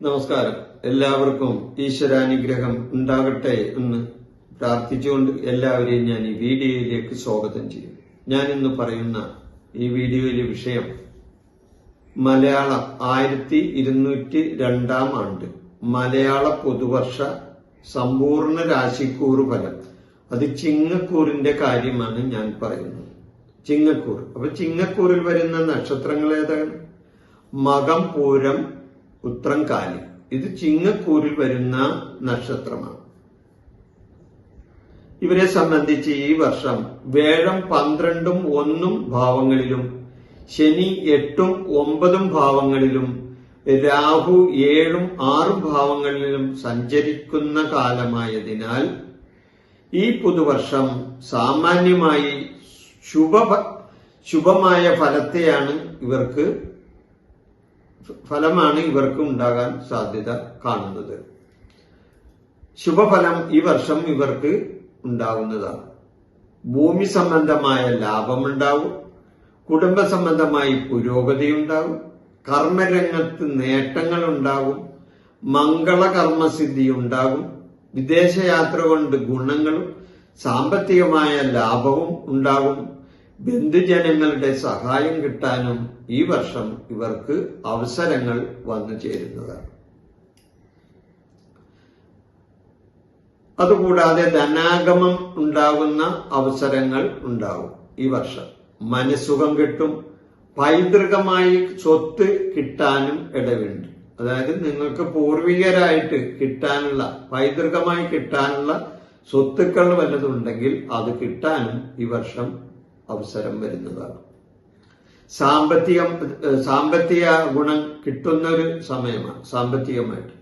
നമസ്കാരം. എല്ലാവർക്കും ഈശ്വരാനുഗ്രഹം ഉണ്ടാകട്ടെ എന്ന് പ്രാർത്ഥിച്ചുകൊണ്ട് എല്ലാവരെയും ഞാൻ ഈ വീഡിയോയിലേക്ക് സ്വാഗതം ചെയ്യും. ഞാൻ ഇന്ന് പറയുന്ന ഈ വീഡിയോയിലെ വിഷയം മലയാളം 1202 ആണ്ട് മലയാള പുതുവർഷ സമ്പൂർണ്ണ രാശിക്കൂറ് ഫലം. അത് ചിങ്ങക്കൂറിന്റെ കാര്യമാണ് ഞാൻ പറയുന്നത്. ചിങ്ങക്കൂർ. അപ്പൊ ചിങ്ങക്കൂറിൽ വരുന്ന നക്ഷത്രങ്ങൾ ഏതാണ്? മകം, പൂരം, ഉത്രം, കാലി. ഇത് ചിങ്ങക്കൂറിൽ വരുന്ന നക്ഷത്രമാണ്. ഇവരെ സംബന്ധിച്ച് ഈ വർഷം വേഴം 12ഉം 1ഉം ഭാവങ്ങളിലും, ശനി 8ഉം 9ഉം ഭാവങ്ങളിലും, രാഹു 7ഉം 6ഉം ഭാവങ്ങളിലും സഞ്ചരിക്കുന്ന കാലമായതിനാൽ ഈ പുതുവർഷം സാമാന്യമായി ശുഭമായ ഫലമാണ് ഇവർക്ക് ഉണ്ടാകാൻ സാധ്യത കാണുന്നത്. ശുഭഫലം ഈ വർഷം ഇവർക്ക് ഉണ്ടാകുന്നതാണ്. ഭൂമി സംബന്ധമായ ലാഭമുണ്ടാവും, കുടുംബ സംബന്ധമായി പുരോഗതി ഉണ്ടാവും, കർമ്മരംഗത്ത് നേട്ടങ്ങൾ ഉണ്ടാകും, മംഗളകർമ്മസിദ്ധി ഉണ്ടാകും, വിദേശയാത്ര കൊണ്ട് ഗുണങ്ങളും സാമ്പത്തികമായ ലാഭവും ഉണ്ടാകും. ബന്ധുജനങ്ങളുടെ സഹായം കിട്ടാനും ഈ വർഷം ഇവർക്ക് അവസരങ്ങൾ വന്നു ചേരുന്നതാണ്. അതുകൂടാതെ ധനാഗമം ഉണ്ടാകുന്ന അവസരങ്ങൾ ഉണ്ടാകും ഈ വർഷം. മനസ്സുഖം കിട്ടും. പൈതൃകമായി സ്വത്ത് കിട്ടാനും ഇടവുണ്ട്. അതായത് നിങ്ങൾക്ക് പൂർവികരായിട്ട് പൈതൃകമായി കിട്ടാനുള്ള സ്വത്തുക്കൾ വല്ലതുണ്ടെങ്കിൽ അത് കിട്ടാനും ഈ വർഷം അവസരം വരുന്നതാണ്. സാമ്പത്തിക ഗുണം കിട്ടുന്ന ഒരു സമയമാണ് സാമ്പത്തികമായിട്ട്.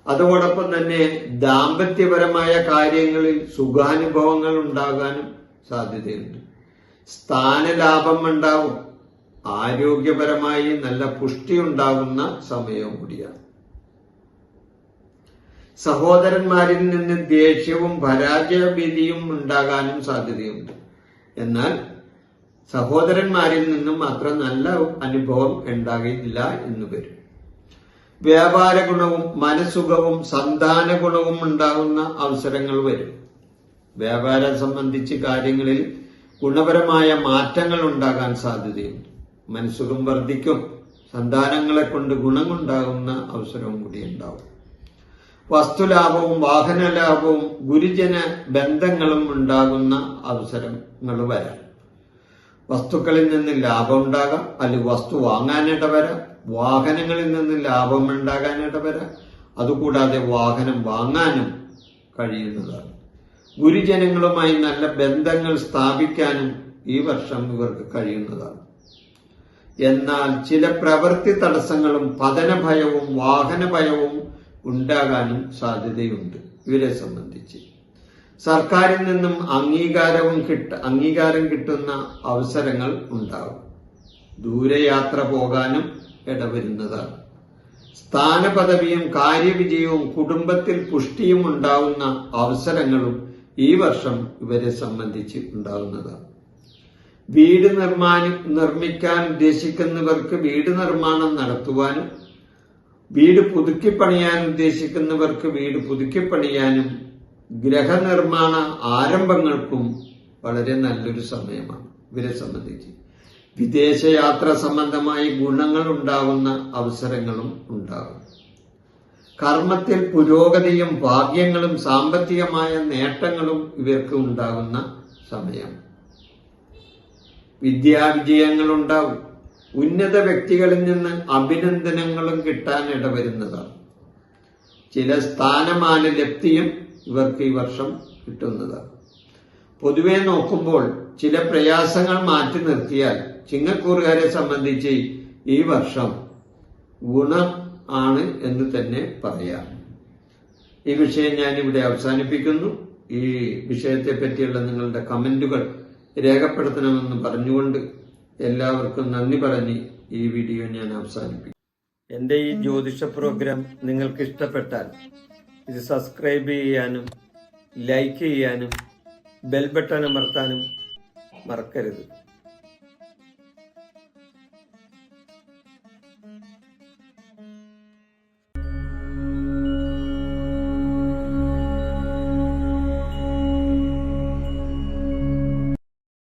അതോടൊപ്പം തന്നെ ദാമ്പത്യപരമായ കാര്യങ്ങളിൽ സുഖാനുഭവങ്ങൾ ഉണ്ടാകാനും സാധ്യതയുണ്ട്. സ്ഥാനലാഭം ഉണ്ടാവും. ആരോഗ്യപരമായി നല്ല പുഷ്ടി ഉണ്ടാകുന്ന സമയവും കൂടിയാണ്. സഹോദരന്മാരിൽ നിന്ന് ദേഷ്യവും പരാജയഭീതിയും ഉണ്ടാകാനും സാധ്യതയുണ്ട്. എന്നാൽ സഹോദരന്മാരിൽ നിന്നും മാത്രം നല്ല അനുഭവം ഉണ്ടാകില്ല എന്ന് വരും. വ്യാപാര ഗുണവും മനസ്സുഖവും സന്താന ഗുണവും ഉണ്ടാകുന്ന അവസരങ്ങൾ വരും. വ്യാപാരം സംബന്ധിച്ച് കാര്യങ്ങളിൽ ഗുണപരമായ മാറ്റങ്ങൾ ഉണ്ടാകാൻ സാധ്യതയുണ്ട്. മനസ്സുഖം വർദ്ധിക്കും. സന്താനങ്ങളെ കൊണ്ട് ഗുണമുണ്ടാകുന്ന അവസരവും കൂടി ഉണ്ടാവും. വസ്തുലാഭവും വാഹനലാഭവും ഗുരുജന ബന്ധങ്ങളും ഉണ്ടാകുന്ന അവസരങ്ങൾ വരാം. വസ്തുക്കളിൽ നിന്ന് ലാഭം ഉണ്ടാകാം, അല്ലെങ്കിൽ വസ്തു വാങ്ങാനിട വരാം. വാഹനങ്ങളിൽ നിന്ന് ലാഭം ഉണ്ടാകാനിട വരാം. അതുകൂടാതെ വാഹനം വാങ്ങാനും കഴിയുന്നതാണ്. ഗുരുജനങ്ങളുമായി നല്ല ബന്ധങ്ങൾ സ്ഥാപിക്കാനും ഈ വർഷം ഇവർക്ക് കഴിയുന്നതാണ്. എന്നാൽ ചില പ്രവൃത്തി തടസ്സങ്ങളും പതനഭയവും വാഹനഭയവും ഉണ്ടാകാനും സാധ്യതയുണ്ട് ഇവരെ സംബന്ധിച്ച്. സർക്കാരിൽ നിന്നും അംഗീകാരം കിട്ടുന്ന അവസരങ്ങൾ ഉണ്ടാകും. ദൂരയാത്ര പോകാനും ഇടവരുന്നതാണ്. സ്ഥാനപദവിയും കാര്യവിജയവും കുടുംബത്തിൽ പുഷ്ടിയും ഉണ്ടാവുന്ന അവസരങ്ങളും ഈ വർഷം ഇവരെ സംബന്ധിച്ച് ഉണ്ടാകുന്നതാണ്. വീട് നിർമ്മിക്കാൻ ഉദ്ദേശിക്കുന്നവർക്ക് വീട് നിർമ്മാണം നടത്തുവാനും, വീട് പുതുക്കിപ്പണിയാൻ ഉദ്ദേശിക്കുന്നവർക്ക് വീട് പുതുക്കിപ്പണിയാനും, ഗ്രഹനിർമ്മാണ ആരംഭങ്ങൾക്കും വളരെ നല്ലൊരു സമയമാണ് ഇവരെ സംബന്ധിച്ച്. വിദേശയാത്ര സംബന്ധമായി ഗുണങ്ങൾ ഉണ്ടാകുന്ന അവസരങ്ങളും ഉണ്ടാകും. കർമ്മത്തിൽ പുരോഗതിയും ഭാഗ്യങ്ങളും സാമ്പത്തികമായ നേട്ടങ്ങളും ഇവർക്ക് ഉണ്ടാകുന്ന സമയം. വിദ്യാവിജയങ്ങൾ ഉണ്ടാവും. ഉന്നത വ്യക്തികളിൽ നിന്ന് അഭിനന്ദനങ്ങളും കിട്ടാൻ ഇടവരുന്നതാണ്. ചില സ്ഥാനമാന ലബ്ധിയും ഇവർക്ക് ഈ വർഷം കിട്ടുന്നതാണ്. പൊതുവെ നോക്കുമ്പോൾ ചില പ്രയാസങ്ങൾ മാറ്റി നിർത്തിയാൽ ചിങ്ങക്കൂറുകാരെ സംബന്ധിച്ച് ഈ വർഷം ഗുണം ആണ് എന്ന് തന്നെ പറയാം. ഈ വിഷയം ഞാനിവിടെ അവസാനിപ്പിക്കുന്നു. ഈ വിഷയത്തെ പറ്റിയുള്ള നിങ്ങളുടെ കമന്റുകൾ രേഖപ്പെടുത്തണമെന്ന് പറഞ്ഞുകൊണ്ട് എല്ലാവർക്കും നന്ദി പറഞ്ഞ് ഈ വീഡിയോ ഞാൻ അവസാനിപ്പിക്കും. എൻ്റെ ഈ ജ്യോതിഷ പ്രോഗ്രാം നിങ്ങൾക്ക് ഇഷ്ടപ്പെട്ടാൽ ഇത് സബ്സ്ക്രൈബ് ചെയ്യാനും ലൈക്ക് ചെയ്യാനും ബെൽ ബട്ടൺ അമർത്താനും മറക്കരുത്.